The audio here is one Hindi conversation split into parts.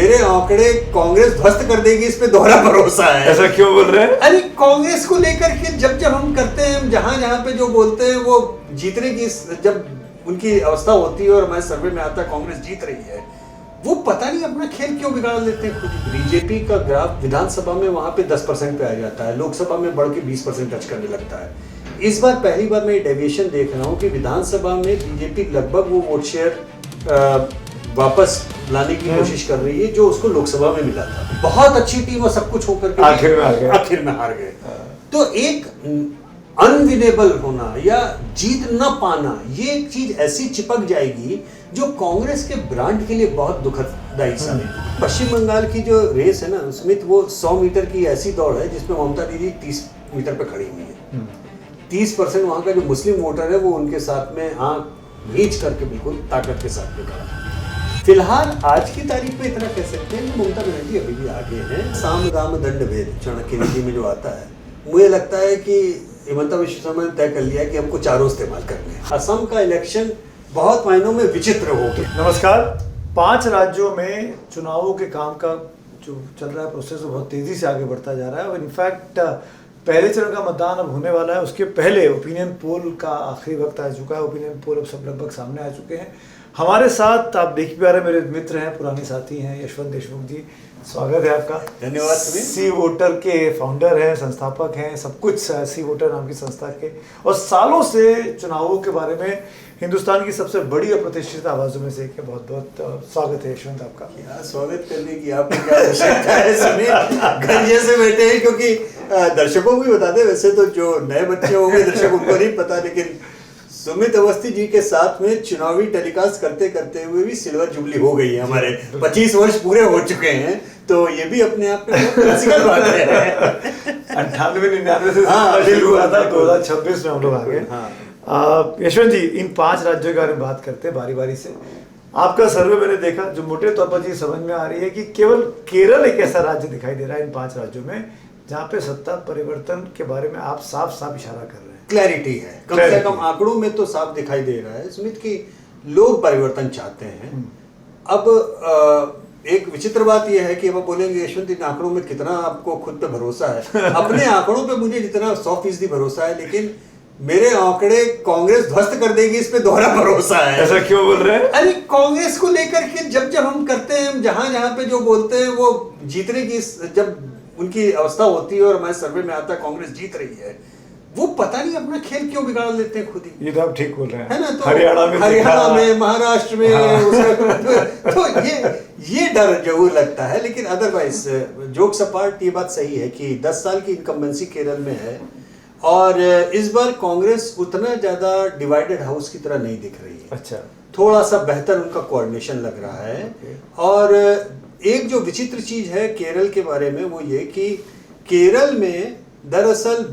मेरे आंकड़े कांग्रेस ध्वस्त कर देगी, इस पे दोहरा भरोसा है। ऐसा क्यों बोल रहे हैं? अरे कांग्रेस को लेकर के जब हम करते हैं, जहां जहां पे जो बोलते हैं वो जीतने की, जब उनकी अवस्था होती है और हमारे सर्वे में आता है कांग्रेस जीत रही है, वो पता नहीं अपना खेल क्यों बिगाड़ लेते हैं खुद ही। बीजेपी का ग्राफ विधानसभा में वहां पे 10% पे आ जाता है, लोकसभा में बढ़ के 20% टच करने लगता है। इस बार पहली बार मैं डेविएशन देख रहा हूँ कि विधानसभा में बीजेपी लगभग वो वोट शेयर वापस लाने की कोशिश कर रही है जो उसको लोकसभा में मिला था। बहुत अच्छी टीम और सब कुछ होकर के आखिर में हार गए। तो एक अनविनेबल होना या जीत न पाना, ये एक चीज ऐसी चिपक जाएगी जो कांग्रेस के ब्रांड के लिए बहुत दुखदायी साबित है। पश्चिम बंगाल की जो रेस है ना स्मिथ, वो 100 मीटर की ऐसी दौड़ है जिसमें ममता दीदी 30 मीटर पे खड़ी हुई है। 30% वहां का जो मुस्लिम वोटर है वो उनके साथ में आंख मीच करके बिल्कुल ताकत के साथ में खड़ा है। फिलहाल आज की तारीख में इतना कह सकते हैं कि ममता बनर्जी अभी भी आगे हैं। साम दाम दंड भेद चाणक्य नीति में जो आता है, मुझे लगता है कि हिमंता विश्व शर्मा ने तय कर लिया है कि हमको चारों इस्तेमाल करने हैं। असम का इलेक्शन बहुत मायनों में विचित्र हो गया। नमस्कार। 5 राज्यों में चुनावों के काम का जो चल रहा है प्रोसेस वो बहुत तेजी से आगे बढ़ता जा रहा है और इनफैक्ट पहले चरण का मतदान अब होने वाला है। उसके पहले ओपिनियन पोल का आखिरी वक्त आ चुका है। ओपिनियन पोल अब सब लगभग सामने आ चुके हैं। हमारे साथ आप देख पा रहे हैं, मेरे मित्र हैं, पुराने साथी हैं, यशवंत देशमुख जी, स्वागत है आपका। धन्यवाद। सी वोटर के फाउंडर हैं, संस्थापक हैं, सब कुछ सी वोटर नाम की संस्था के, और सालों से चुनावों के बारे में हिंदुस्तान की सबसे बड़ी और प्रतिष्ठित आवाजों में से एक है। बहुत बहुत स्वागत है यशवंत आपका। क्या स्वागत करने की आपको क्या आवश्यकता है? सुनिए, गंजे से बैठे हैं, क्योंकि दर्शकों को भी बता दें, वैसे तो जो नए बच्चे होंगे दर्शकों को नहीं पता, लेकिन सुमित अवस्थी जी के साथ में चुनावी टेलीकास्ट करते करते हुए भी सिल्वर जुबली हो गई है। हमारे 25 वर्ष पूरे हो चुके हैं, तो ये भी अपने आप में क्लासिकल बात है। 98-99 से शुरू हुआ था, 2026 में हम लोग आ गए। यशवंत जी, इन 5 राज्यों के बारे में बात करते हैं बारी बारी से। आपका सर्वे मैंने देखा जो मोटे तौर पर चीज समझ में आ रही है कि केवल केरल एक ऐसा राज्य दिखाई दे रहा है इन 5 राज्यों में जहाँ पे सत्ता परिवर्तन के बारे में आप साफ साफ इशारा कर रहे हैं। क्लैरिटी है, कम से कम आंकड़ों में तो साफ दिखाई दे रहा है स्मिथ की लोग परिवर्तन चाहते हैं। अब एक विचित्र बात यह है कि अब बोलेंगे यशवंत इन आंकड़ों में कितना आपको खुद पे भरोसा है। अपने आंकड़ों पे मुझे जितना 100% भरोसा है, लेकिन मेरे आंकड़े कांग्रेस ध्वस्त कर देगी, इस पे दोहरा भरोसा है। ऐसा क्यों बोल रहे हैं? अरे कांग्रेस को लेकर के जब हम करते हैं, जहां जहां पे जो बोलते हैं वो जीतने की, जब उनकी अवस्था होती है और हमारे सर्वे में आता है कांग्रेस जीत रही है, वो पता नहीं अपना खेल क्यों बिगाड़ लेते हैं खुद ही। ये तो आप ठीक बोल रहे हैं, है ना? तो हरियाणा में, महाराष्ट्र में, तो ये डर जरूर लगता है। लेकिन अदरवाइज जोक्स अपार्ट, ये बात सही है कि 10 साल की इनकम्बेंसी केरल में है और इस बार कांग्रेस उतना ज्यादा डिवाइडेड हाउस की तरह नहीं दिख रही है। अच्छा, थोड़ा सा बेहतर उनका कोऑर्डिनेशन लग रहा है। और एक जो विचित्र चीज है केरल के बारे में वो ये कि केरल में दरअसल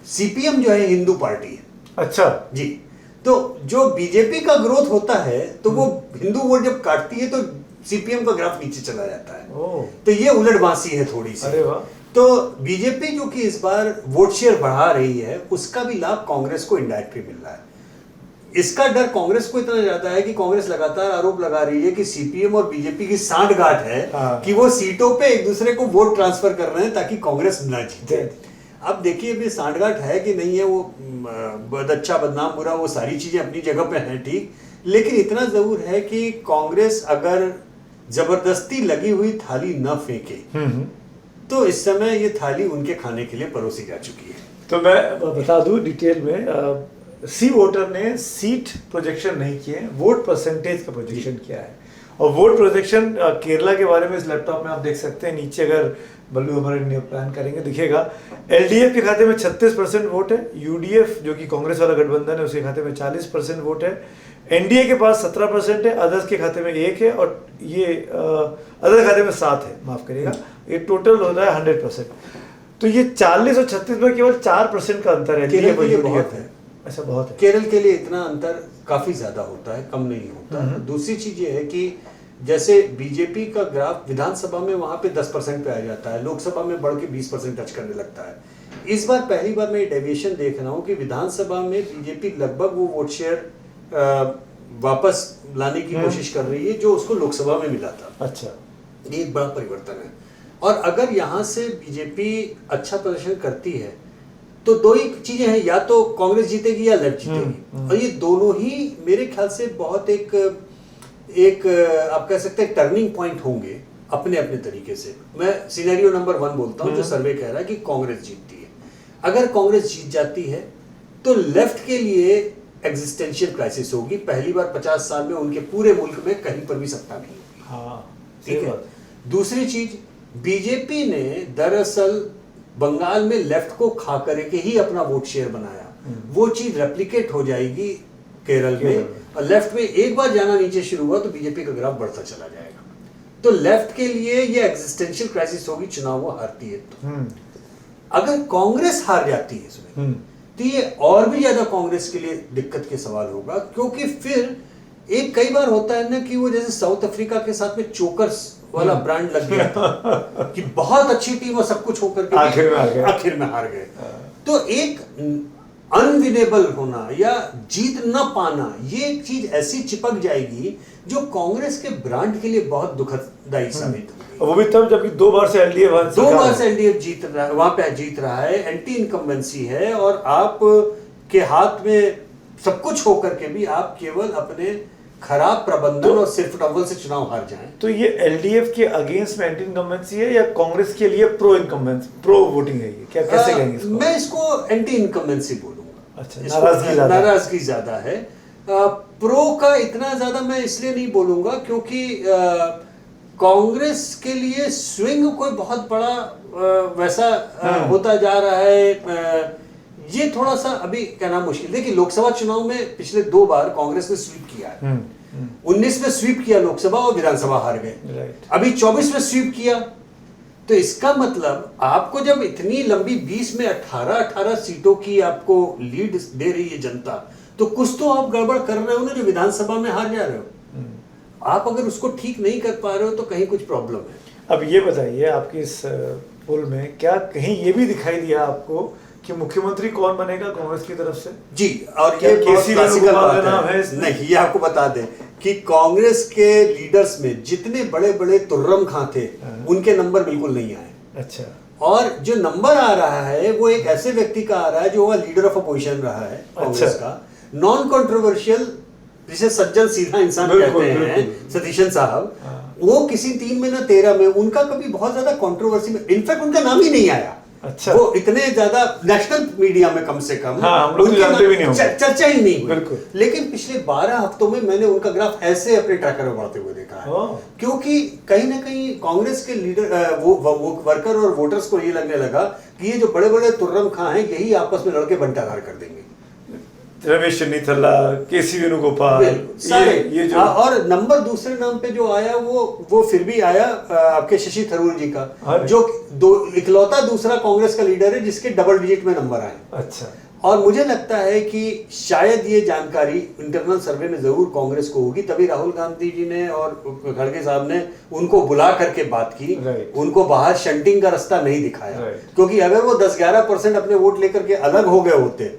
सीपीएम जो है हिंदू पार्टी है। अच्छा जी, तो जो बीजेपी का ग्रोथ होता है तो वो हिंदू वोट जब काटती है तो सीपीएम का ग्राफ नीचे चला जाता है। तो ये उलटबांसी है थोड़ी सी। अरे वाह। तो बीजेपी जो कि इस बार वोट शेयर बढ़ा रही है, उसका भी लाभ कांग्रेस को इनडायरेक्टली मिल रहा है। इसका डर कांग्रेस को इतना ज्यादा है कि कांग्रेस लगातार आरोप लगा रही है कि सीपीएम और बीजेपी की सांठगांठ है कि वो सीटों पे एक दूसरे को वोट ट्रांसफर कर रहे हैं ताकि कांग्रेस ना जीते। अब देखिए अभी सांठगांठ है कि नहीं है, वो बहुत अच्छा बदनाम बुरा वो सारी चीजें अपनी जगह पे हैं, ठीक, लेकिन इतना जरूर है कि कांग्रेस अगर जबरदस्ती लगी हुई थाली न फेंके तो इस समय ये थाली उनके खाने के लिए परोसी जा चुकी है। तो मैं बता दूं डिटेल में, सी वोटर ने सीट प्रोजेक्शन नहीं किए, वोट परसेंटेज का प्रोजेक्शन किया है। और वोट प्रोजेक्शन केरला के बारे में इस लैपटॉप में आप देख सकते हैं। नीचे अगर बल्लू हमारे प्लान करेंगे दिखेगा, एलडीएफ के खाते में 36% वोट है, यूडीएफ जो कि कांग्रेस वाला गठबंधन है उसके खाते में 40% वोट है, एनडीए के पास 17% है, अदर्स के खाते में 1 है और ये अदर खाते में 7 है, माफ करिएगा, ये टोटल हो रहा है 100%। तो ये 40 और 36 में केवल 4% का अंतर है। केरल के लिए बहुत है। ऐसा बहुत है। केरल के लिए इतना अंतर काफी ज्यादा होता है, कम नहीं होता है। दूसरी चीज ये है कि जैसे बीजेपी का ग्राफ विधानसभा में वहां पे 10% पे आ जाता है, लोकसभा में बढ़ के 20% टच करने लगता है। इस बार पहली बार मैं डेविएशन देख रहा हूँ कि विधानसभा में बीजेपी लगभग वो वोट शेयर वापस लाने की कोशिश कर रही है जो उसको लोकसभा में मिला था। अच्छा, ये एक बड़ा परिवर्तन है। और अगर यहाँ से बीजेपी अच्छा प्रदर्शन करती है तो दो ही चीजें हैं, या तो कांग्रेस जीतेगी या लेफ्ट जीतेगी, और ये दोनों ही मेरे ख्याल से बहुत एक आप कह सकते हैं टर्निंग पॉइंट होंगे अपने अपने तरीके से। मैं सिनेरियो नंबर 1 बोलता हूँ जो सर्वे कह रहा है कि कांग्रेस जीतती है। अगर कांग्रेस जीत जाती है तो लेफ्ट के लिए एग्जिस्टेंशियल क्राइसिस होगी, पहली बार 50 साल में उनके पूरे मुल्क में कहीं पर भी सत्ता नहीं होगी। हाँ, ठीक है। दूसरी चीज, बीजेपी ने दरअसल बंगाल में लेफ्ट को खा करके ही अपना वोट शेयर बनाया, वो चीज रेप्लिकेट हो जाएगी केरल में, और लेफ्ट में एक बार जाना नीचे शुरू हुआ तो बीजेपी का ग्राफ बढ़ता चला जाएगा। तो लेफ्ट के लिए ये एग्जिस्टेंशियल क्राइसिस होगी, चुनाव वो हारती है तो। अगर कांग्रेस हार जाती है इसमें तो ये और भी ज्यादा कांग्रेस के लिए दिक्कत के सवाल होगा, क्योंकि फिर एक कई बार होता है ना कि वो जैसे साउथ अफ्रीका के साथ में चोकर्स वाला ब्रांड लग गया था कि बहुत अच्छी टीम और सब कुछ होकर के आखिर में हार गए। तो एक अनविनेबल होना या जीत न पाना, ये चीज ऐसी चिपक जाएगी जो कांग्रेस के ब्रांड के लिए बहुत दुखदायी साबित होगी। वो भी तब जबकि 2 बार से एलडीएफ जीत रहा है, वहां पे जीत रहा है, एंटी इनकम्बेंसी है, और आप के हाथ में सब कुछ होकर के भी आप केवल अपने खराब प्रबंधन और सिर्फ टंबल से चुनाव हार जाएं। तो ये एलडीएफ के अगेंस्ट में एंटी इनकम्बेंसी है या कांग्रेस के लिए प्रो वोटिंग है, ये क्या कैसे कहेंगे इसको? मैं इसको एंटी इनकम्बेंसी बोलूंगा। अच्छा, नाराजगी ज्यादा है। प्रो का इतना ज्यादा मैं इसलिए नहीं बोलूंगा क्योंकि कांग्रेस के लिए स्विंग कोई बहुत बड़ा वैसा होता जा रहा है, ये थोड़ा सा अभी कहना मुश्किल। देखिए, लोकसभा चुनाव में पिछले 2 बार कांग्रेस ने स्वीप किया है। 19 में स्वीप किया लोकसभा और विधानसभा हार गए, अभी 24 में स्वीप किया। तो इसका मतलब आपको जब इतनी लंबी 20 में 18 सीटों की आपको लीड दे रही है जनता, तो कुछ तो आप गड़बड़ कर रहे हो ना, जो विधानसभा में हार जा रहे हो। आप अगर उसको ठीक नहीं कर पा रहे हो तो कहीं कुछ प्रॉब्लम है। अब ये बताइए, आपकी इस पोल में क्या कहीं ये भी दिखाई दिया आपको कि मुख्यमंत्री कौन बनेगा कांग्रेस की तरफ से? जी, और ये क्लासिकल बात है। नहीं, ये आपको बता दें कि कांग्रेस के लीडर्स में जितने बड़े बड़े तुर्रम खां थे, उनके नंबर बिल्कुल नहीं आए। अच्छा। और जो नंबर आ रहा है वो एक ऐसे व्यक्ति का आ रहा है जो लीडर ऑफ अपोजिशन रहा है कांग्रेस का, नॉन कंट्रोवर्शियल, जिसे सज्जन सीधा इंसान कहते हैं, सतीशन साहब। वो किसी 3 में ना 13 में, उनका कभी बहुत ज्यादा कंट्रोवर्सी में, इनफैक्ट उनका नाम ही नहीं आया। अच्छा। वो इतने ज्यादा नेशनल मीडिया में कम से कम हम लोग जानते भी नहीं होंगे, चर्चा ही नहीं हुई। बिल्कुल। लेकिन पिछले 12 हफ्तों में मैंने उनका ग्राफ ऐसे अपने ट्रैकर में बढ़ते हुए देखा है, क्योंकि कहीं ना कहीं कांग्रेस के लीडर वो वर्कर और वोटर्स को ये लगने लगा कि ये जो बड़े बड़े तुर्रम खां हैं, यही आपस में लड़के बंटाधार कर देंगे। रमेश चन्नीथला, केसी वेणुगोपाल, ये जो और नंबर दूसरे नाम पे जो आया वो फिर भी आया आपके शशि थरूर जी का, जो इकलौता दूसरा कांग्रेस का लीडर है जिसके डबल डिजिट में नंबर आए। अच्छा। और मुझे लगता है कि शायद ये जानकारी इंटरनल सर्वे में जरूर कांग्रेस को होगी, तभी राहुल गांधी जी ने और खड़गे साहब ने उनको बुला करके बात की, उनको बाहर शंटिंग का रास्ता नहीं दिखाया, क्योंकि अगर वो 10-11% अपने वोट लेकर के अलग हो गए होते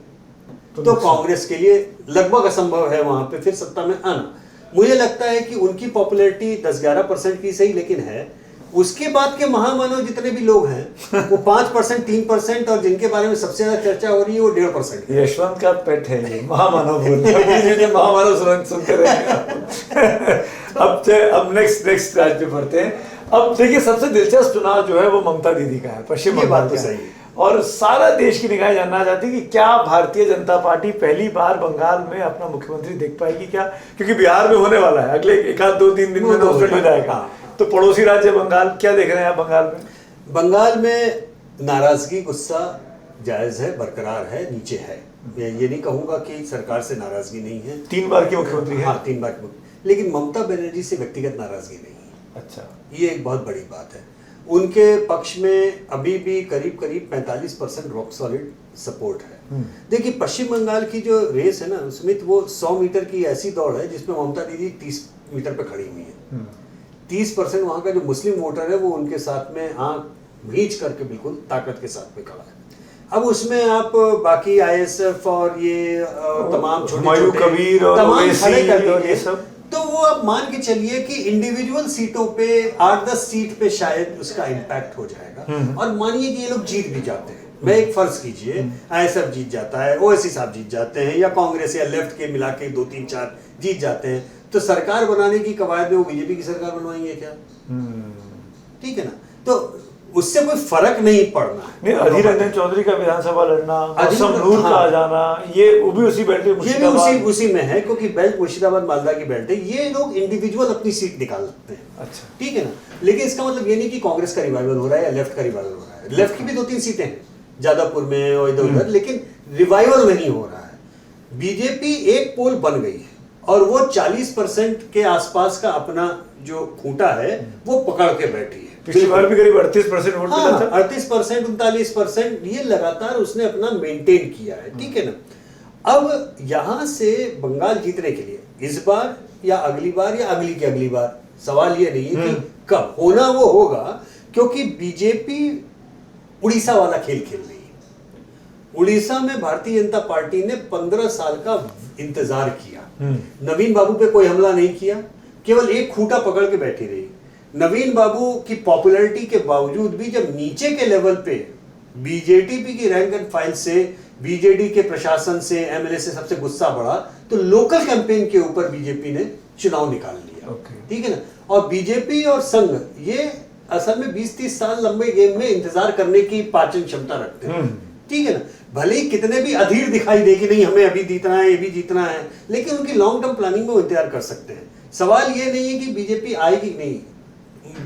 तो कांग्रेस के लिए लगभग असंभव है वहां पे फिर सत्ता में आना। मुझे लगता है कि उनकी पॉपुलैरिटी 10-11% की सही, लेकिन है उसके बाद के महामानव जितने भी लोग हैं वो 5%, 3%, और जिनके बारे में सबसे ज्यादा चर्चा हो रही है वो 1.5%। यशवंत का पेट है ये, महामानव बोलते महामानव सुनते रहे। अब नेक्स्ट राज्य पे बढ़ते हैं। अब देखिए, सबसे दिलचस्प चुनाव जो है वो ममता दीदी का है, पश्चिम बंगाल का है, और सारा देश की निगाहें जानना चाहती है कि क्या भारतीय जनता पार्टी पहली बार बंगाल में अपना मुख्यमंत्री देख पाएगी क्या? क्योंकि बिहार में होने वाला है, अगले 1-2-3 दिन में अनाउंसमेंट हो जाएगा। तो पड़ोसी राज्य बंगाल, क्या देख रहे हैं आप बंगाल में? बंगाल में नाराजगी, गुस्सा जायज है, बरकरार है, नीचे है। ये नहीं कहूंगा कि सरकार से नाराजगी नहीं है। 3 बार की मुख्यमंत्री है। हाँ, 3 बार की, लेकिन ममता बनर्जी से व्यक्तिगत नाराजगी नहीं है। अच्छा, ये एक बहुत बड़ी बात है। उनके पक्ष में अभी भी करीब 45% रॉक सॉलिड सपोर्ट है। देखिए, पश्चिम बंगाल की जो रेस है ना सुमित, वो 100 मीटर की ऐसी दौड़ है जिसमें ममता दीदी 30 मीटर पे खड़ी हुई है। 30% वहां का जो मुस्लिम वोटर है वो उनके साथ में आंख भींच करके बिल्कुल ताकत के साथ में खड़ा है। अब उसमें आप बाकी ISF और ये तमाम छोटे-छोटे कबीर और तमाम खड़े कर ये सब, तो वो आप मान के चलिए कि इंडिविजुअल सीटों पे 8-10 सीट पे शायद उसका इम्पैक्ट हो जाएगा। और मानिए कि ये लोग जीत भी जाते हैं, मैं एक फर्ज कीजिए आईएसएफ जीत जाता है, ओवैसी साहब जीत जाते हैं, या कांग्रेस या लेफ्ट के मिला के 2-3-4 जीत जाते हैं, तो सरकार बनाने की कवायद में वो बीजेपी की सरकार बनवाएंगे क्या? ठीक है ना, तो उससे कोई फर्क नहीं पड़ना है। नहीं, अधीर रंजन चौधरी का विधानसभा लड़ना, मौसम नूर का आ जाना, ये वो भी उसी बेल्ट में, ये भी उसी में है, क्योंकि बेल्ट मुर्शिदाबाद मालदा की बेल्ट है। ये लोग इंडिविजुअल अपनी सीट निकाल सकते हैं। अच्छा, ठीक है ना, लेकिन इसका मतलब ये नहीं कि कांग्रेस का रिवाइवल हो रहा है या लेफ्ट का रिवाइवल हो रहा है। लेफ्ट की भी 2-3 सीटें हैं जादवपुर में और इधर उधर, लेकिन रिवाइवल नहीं हो रहा है। बीजेपी एक पोल बन गई है और वो 40% के आसपास का अपना जो खूंटा है वो पकड़ के बैठी है। पिछली बार भी करीब 38% वोट मिला था। 38%, 39%, ये लगातार उसने अपना मेंटेन किया है। ठीक है ना, अब यहां से बंगाल जीतने के लिए इस बार या अगली बार या अगली की अगली बार, सवाल ये नहीं है कि कब होना, वो होगा, क्योंकि बीजेपी उड़ीसा वाला खेल खेल रही है। उड़ीसा में भारतीय जनता पार्टी ने 15 साल का इंतजार किया, नवीन बाबू पे कोई हमला नहीं किया, केवल एक खूंटा पकड़ के बैठी रही। नवीन बाबू की पॉपुलैरिटी के बावजूद भी जब नीचे के लेवल पे बीजेपी की रैंक एंड फाइल से, बीजेडी के प्रशासन से, एमएलए से सबसे गुस्सा बढ़ा, तो लोकल कैंपेन के ऊपर बीजेपी ने चुनाव निकाल लिया। ठीक है ना, और बीजेपी और संघ ये असल में 20-30 साल लंबे गेम में इंतजार करने की पाचन क्षमता रखते हैं। ठीक है ना, भले ही कितने भी अधीर दिखाई दे कि नहीं हमें अभी जीतना है, ये भी जीतना है, लेकिन उनकी लॉन्ग टर्म प्लानिंग में वो इंतजार कर सकते हैं। सवाल ये नहीं है कि बीजेपी आएगी नहीं,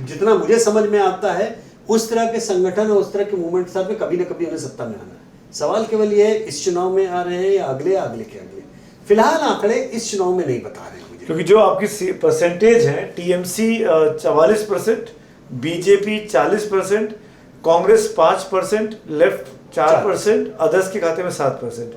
जितना मुझे समझ में आता है उस तरह के संगठन और उस तरह के मूवमेंट के साथ में कभी ना कभी उन्हें सत्ता में आना है। सवाल केवल ये है इस चुनाव में आ रहे हैं या अगले के अगले। फिलहाल आंकड़े इस चुनाव में नहीं बता रहे मुझे, क्योंकि जो आपकी परसेंटेज है, TMC 44%, BJP 40%, Congress 5%, left 4%, others के खाते में 7%।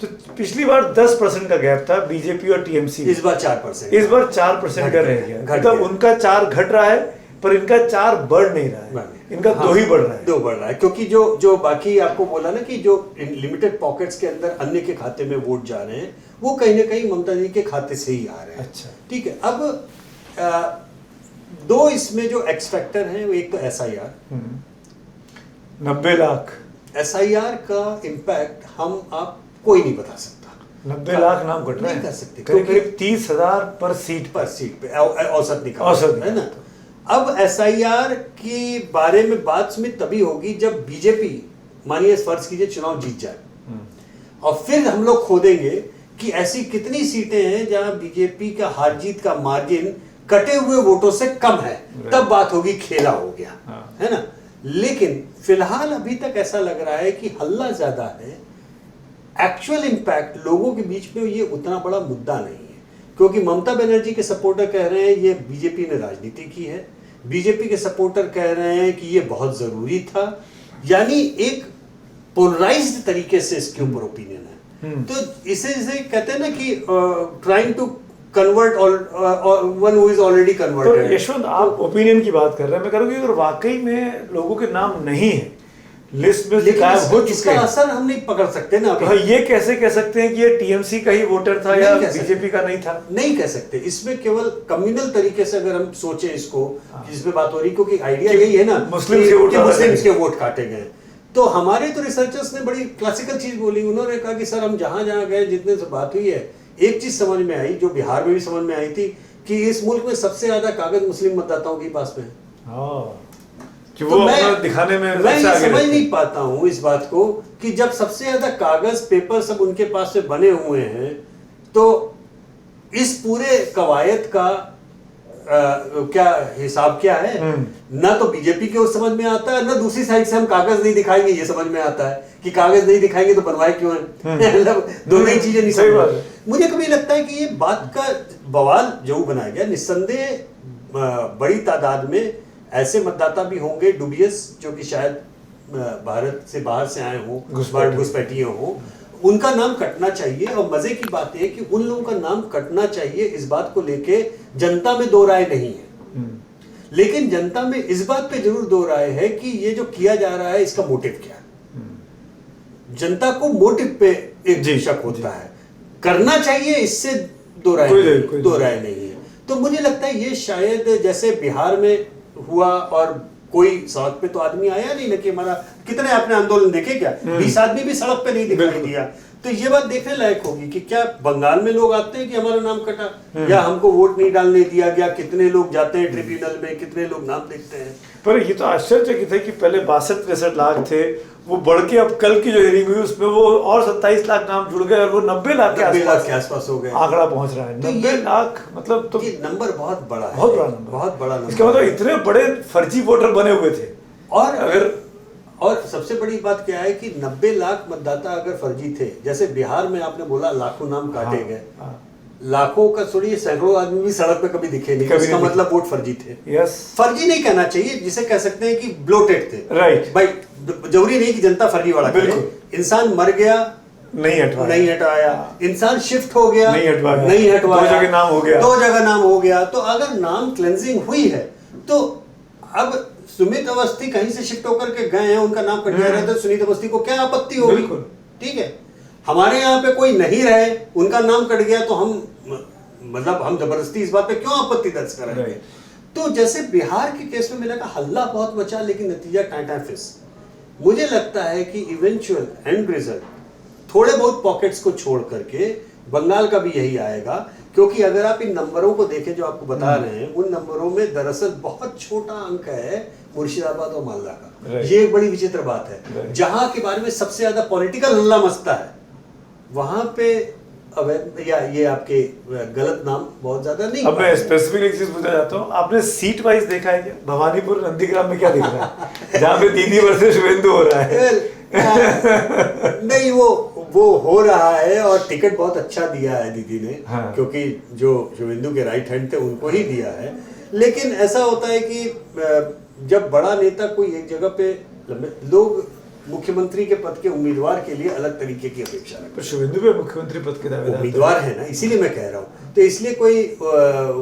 तो पिछली बार 10% का गैप था बीजेपी और टीएमसी, इस बार 4%, इस बार 4% का रह गया। मतलब उनका 4 घट रहा है पर इनका 4 बढ़ नहीं रहा है, इनका 2 ही बढ़ रहा है। 2 बढ़ रहा है, क्योंकि जो बाकी आपको बोला ना कि जो लिमिटेड पॉकेट्स के अंदर अन्य के खाते में वोट जा रहे हैं, वो कहीं ना कहीं ममता जी के खाते से ही आ रहे हैं। अच्छा, ठीक है। अब 2 इसमें जो एक्स फैक्टर हैं, वो एक तो SIR, 90 लाख SIR का इम्पैक्ट हम आप कोई नहीं बता सकता। 90 लाख नाम घट रहे नहीं हैं, कर सकते, करीब 30,000 पर सीट पे औसत निकाल है ना। अब SIR के बारे में बात में तभी होगी जब बीजेपी, मानिए फर्ज कीजिए चुनाव जीत जाए, और फिर हम लोग खोदेंगे कि ऐसी कितनी सीटें हैं जहां बीजेपी का हार जीत का मार्जिन कटे हुए वोटों से कम है, तब बात होगी खेला हो गया, है ना। लेकिन फिलहाल अभी तक ऐसा लग रहा है कि हल्ला ज्यादा है, एक्चुअल इंपैक्ट लोगों के बीच में ये उतना बड़ा मुद्दा नहीं है, क्योंकि ममता बनर्जी के सपोर्टर कह रहे हैं ये बीजेपी ने राजनीति की है, बीजेपी के सपोर्टर कह रहे हैं कि ये बहुत जरूरी था, यानी एक पोलराइज्ड तरीके से इसके ऊपर ओपिनियन है। तो इसे कहते हैं ना कि trying to convert one who is already converted. तो यशवंत, आप ओपिनियन की बात कर रहे हैं, मैं करूँगी अगर वाकई में लोगों के नाम नहीं है लिस्ट में, लेकिन गायब हो चुके इसका हैं, असर हम नहीं पकड़ सकते ना। तो ये कैसे कह सकते हैं कि ये टीएमसी का ही वोटर था या बीजेपी का नहीं था? नहीं कह सकते, इसमें केवल कम्युनल तरीके से अगर हम सोचे इसको, जिसमें बात हो रही, क्योंकि आइडिया यही है ना, मुस्लिम्स के वोट काटे गए। तो हमारे तो रिसर्चर्स ने बड़ी क्लासिकल चीज बोली, उन्होंने कहा कि सर हम जहां जहां गए, जितने से बात हुई है, एक चीज समझ में आई, जो बिहार में भी समझ में आई थी, कि इस मुल्क में सबसे ज्यादा कागज मुस्लिम मतदाताओं के पास में है। कि वो अपना दिखाने में मैं ये समझ नहीं पाता हूँ इस बात को कि जब सबसे ज्यादा कागज पेपर सब उनके पास में बने हुए हैं, तो इस पूरे कवायद का क्या हिसाब क्या है? ना तो बीजेपी की ओर समझ में आता है, ना दूसरी साइड से हम कागज नहीं दिखाएंगे ये समझ में आता है कि कागज नहीं दिखाएंगे तो बनवाए क्यों है। मतलब दोनों ही चीजें नहीं समझ। मुझे कभी लगता है कि ये बात का बवाल जो बनाया गया, निस्संदेह बड़ी तादाद में ऐसे मतदाता भी होंगे डुबियस, जो कि शायद भारत से बाहर से आए हों, घुसपैठिए हों, उनका नाम कटना चाहिए। और मजे की बात है कि उन लोगों का नाम कटना चाहिए, इस बात को लेके जनता में दो राय नहीं है, लेकिन जनता में इस बात पे जरूर दो राय है कि ये जो किया जा रहा है इसका मोटिव क्या है। जनता को मोटिव पे एक शक होता है, करना चाहिए इससे दो राय नहीं है। तो मुझे लगता है ये शायद जैसे बिहार में हुआ और कोई सड़क पे तो आदमी आया नहीं ना कि हमारा, कितने आपने आंदोलन देखे क्या, 20 आदमी भी सड़क पे नहीं दिखाई दिया। तो ये बात देखने लायक होगी कि क्या बंगाल में लोग आते हैं कि हमारा नाम कटा या हमको वोट नहीं डालने दिया गया, कितने लोग जाते हैं ट्रिब्यूनल में, कितने लोग नाम देखते हैं। पर ये तो आश्चर्यचकित है कि पहले 62-63 लाख थे, वो बढ़ के अब कल की जो हेयरिंग हुई उसमें वो और 27 लाख नाम जुड़ गए और वो 90 लाख के आसपास हो गए, आंकड़ा पहुंच रहा है। 90 लाख मतलब तो ये नंबर बहुत बड़ा है, बहुत बड़ा नंबर, बहुत बड़ा नंबर। इसका मतलब इतने बड़े फर्जी वोटर बने हुए थे। और सबसे बड़ी बात क्या है कि 90 लाख मतदाता अगर फर्जी थे, जैसे बिहार में आपने बोला लाखों नाम काटे गए, लाखों का छोड़िए सैकड़ों आदमी भी सड़क पे कभी दिखे नहीं, इसका मतलब वोट फर्जी थे। फर्जी नहीं कहना चाहिए, जिसे कह सकते हैं कि ब्लोटेड थे। राइट भाई जरूरी नहीं कि जनता फर्जी वाला करे, इंसान मर गया नहीं हटवाया, इंसान शिफ्ट हो गया नहीं हटवाया, 2 जगह नाम हो गया, 2 जगह नाम हो गया। तो अगर नाम क्लेंजिंग हुई है तो अब सुमित अवस्थी कहीं से शिफ्ट होकर के गए हैं, उनका नाम कट गया रहा, तो सुनीत अवस्थी को क्या आपत्ति होगी? ठीक है, हमारे यहाँ पे कोई नहीं रहे, उनका नाम कट गया तो हम मतलब हम जबरदस्ती इस बात पे क्यों आपत्ति दर्ज करेंगे? तो जैसे बिहार के केस में मिला का हल्ला बहुत मचा, लेकिन नतीजा टाटा फिस। मुझे लगता है कि इवेंचुअल एंड रिजल्ट थोड़े बहुत पॉकेट्स को छोड़ करके बंगाल का भी यही आएगा, क्योंकि अगर आप इन नंबरों को देखें जो आपको बता रहे हैं, उन नंबरों में दरअसल बहुत छोटा अंक है मुर्शिदाबाद और मालदा का। ये एक बड़ी विचित्र बात है, जहां के बारे में सबसे ज्यादा पॉलिटिकल हल्ला मचता है, वहां पे अब या ये आपके गलत नाम बहुत ज्यादा नहीं। अब मैं स्पेसिफिक एक चीज पूछना चाहता हूँ, आपने सीट वाइज देखा है क्या? भवानीपुर नंदीग्राम में क्या दिख रहा है जहाँ पे दीदी वर्सेस शुभेंदु हो रहा है? नहीं, वो हो रहा है और टिकट बहुत अच्छा दिया है दीदी ने, हाँ। क्योंकि जो शुभेंदु के राइट हैंड थे उनको ही दिया है। लेकिन ऐसा होता है कि जब बड़ा नेता कोई एक जगह पे, लोग मुख्यमंत्री के पद के उम्मीदवार के लिए अलग तरीके की अपेक्षा रखते हैं। शुभेंदु पे मुख्यमंत्री पद के दावेदार उम्मीदवार है ना, इसीलिए मैं कह रहा हूँ। तो इसलिए कोई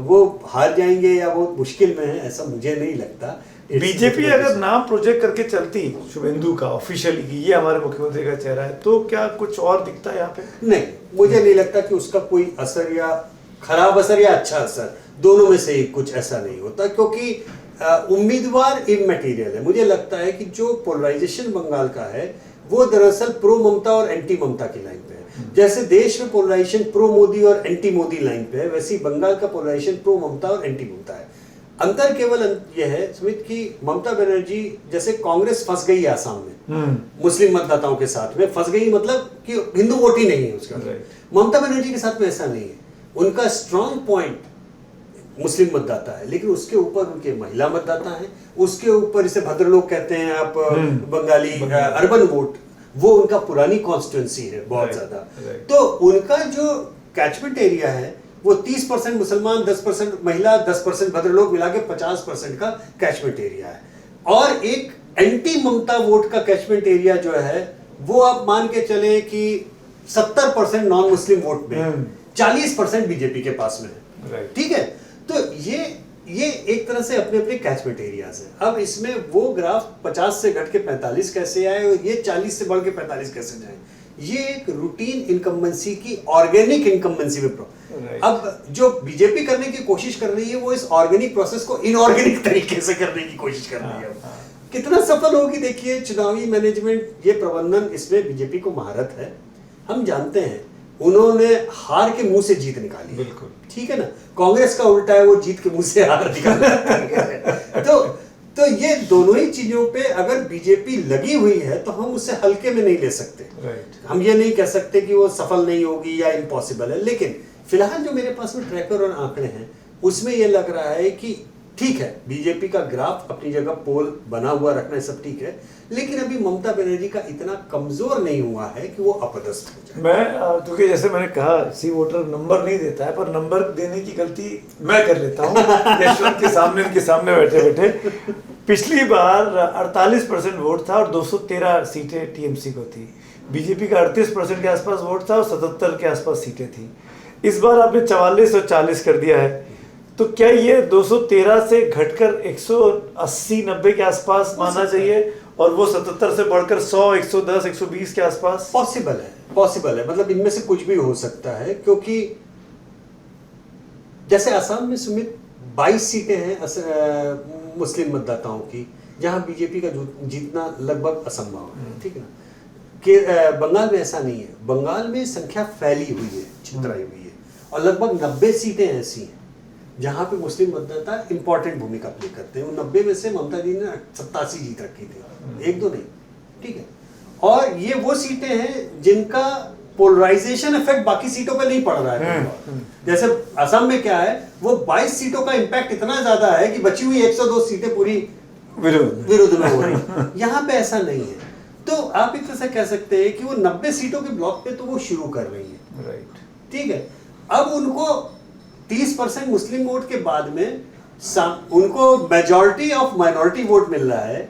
वो हार जाएंगे या बहुत मुश्किल में है, ऐसा मुझे नहीं लगता। बीजेपी अगर नाम प्रोजेक्ट करके चलती शुभेंदु का ऑफिशियली कि ये हमारे मुख्यमंत्री का चेहरा है, तो क्या कुछ और दिखता है यहाँ पे? नहीं, मुझे नहीं लगता कि उसका कोई असर या खराब असर या अच्छा असर, दोनों में से कुछ ऐसा नहीं होता, क्योंकि उम्मीदवार इमैटेरियल है। मुझे लगता है कि जो पोलराइजेशन बंगाल का है वो दरअसल प्रो ममता और एंटी ममता की लाइन पे है। जैसे देश में पोलराइजेशन प्रो मोदी और एंटी मोदी लाइन पे है, वैसे बंगाल का पोलराइजेशन प्रो ममता और एंटी ममता है। अंतर केवल यह है सुमित की ममता बनर्जी, जैसे कांग्रेस फंस गई आसाम में मुस्लिम मतदाताओं के साथ में, फंस गई मतलब कि हिंदू वोट ही नहीं है उसका। ममता बनर्जी के साथ में ऐसा नहीं है, उनका स्ट्रॉन्ग पॉइंट मुस्लिम मतदाता है, लेकिन उसके ऊपर उनके महिला मतदाता हैं, उसके ऊपर इसे भद्र लोग कहते हैं आप, बंगाली अर्बन वोट, वो उनका पुरानी कॉन्स्टिट्यूंसी है बहुत ज्यादा। तो उनका जो कैचमेंट एरिया है वो 30% मुसलमान, 10% महिला, 10% भद्र लोग मिला के 50% का कैचमेंट एरिया है। और एक एंटी ममता वोट का कैचमेंट एरिया जो है वो आप मान के चले कि 70% नॉन मुस्लिम वोट में, 40% बीजेपी के पास में है। ठीक है, तो ये एक तरह से अपने अपने कैचमेंट एरियाज है। अब इसमें वो ग्राफ 50 से घट के 45 कैसे आए और ये 40 से बढ़ के 45 कैसे जाए, ये एक रूटीन इनकम्बेंसी की ऑर्गेनिक इनकम्बेंसी में अब जो बीजेपी करने की कोशिश कर रही है वो इस ऑर्गेनिक प्रोसेस को इनऑर्गेनिक तरीके से करने की कोशिश कर रही है। कितना सफल होगी देखिए, चुनावी मैनेजमेंट, ये प्रबंधन, इसमें बीजेपी को महारत है। हम जानते हैं उन्होंने हार के मुंह से जीत निकाली, बिल्कुल ठीक है ना। कांग्रेस का उल्टा है, वो जीत के मुंह से हार निकाली। तो ये दोनों ही चीजों पे अगर बीजेपी लगी हुई है तो हम उसे हल्के में नहीं ले सकते। हम ये नहीं कह सकते कि वो सफल नहीं होगी या इम्पॉसिबल है, लेकिन फिलहाल जो मेरे पास में ट्रैकर और आंकड़े हैं उसमें ये लग रहा है कि ठीक है, बीजेपी का ग्राफ अपनी जगह पोल बना हुआ रखना है, सब ठीक है, लेकिन अभी ममता बनर्जी का इतना कमजोर नहीं हुआ है कि वो अपदस्थ हो जाए। मैं क्योंकि जैसे मैंने कहा सी वोटर नंबर नहीं देता है, पर नंबर देने की गलती मैं कर लेता हूँ यशवंत के सामने, उनके सामने बैठे बैठे। पिछली बार 48% वोट था और 213 सीटें टीएमसी को थी। बीजेपी का 38% के आसपास वोट था और 77 के आसपास सीटें थी। इस बार आपने 44 और 40 कर दिया है, तो क्या ये 213 से घटकर 180-90 के आसपास माना चाहिए और वो 77 से बढ़कर 100, 110, 120 के आसपास? पॉसिबल है, मतलब इनमें से कुछ भी हो सकता है, क्योंकि जैसे असम में सुमित 22 सीटें हैं मुस्लिम मतदाताओं की, जहां बीजेपी का जीतना लगभग असंभव है, ठीक है ना। कि बंगाल में ऐसा नहीं है, बंगाल में संख्या फैली हुई है, छितराई हुई है, और लगभग 90 सीटें ऐसी हैं जहां पे मुस्लिम मतदाता इंपॉर्टेंट भूमिका प्ले करते हैं। उन 90 में से ममता जी ने 87 जीत रखी थी, एक दो नहीं, ठीक है। और ये वो सीटें हैं जिनका पोलराइजेशन इफेक्ट बाकी सीटों पे नहीं पड़ रहा है। जैसे असम में क्या है, वो 22 सीटों का इम्पैक्ट इतना ज्यादा है कि बची हुई 102 सीटें पूरी विरुद्ध में हो रही। यहाँ पे ऐसा नहीं है, तो आप एक तरह से कह सकते हैं कि वो 90 सीटों के ब्लॉक पे तो वो शुरू कर रही है, राइट, ठीक है। अब उनको 30% मुस्लिम वोट के बाद में उनको मेजॉरिटी ऑफ माइनॉरिटी वोट मिल रहा है,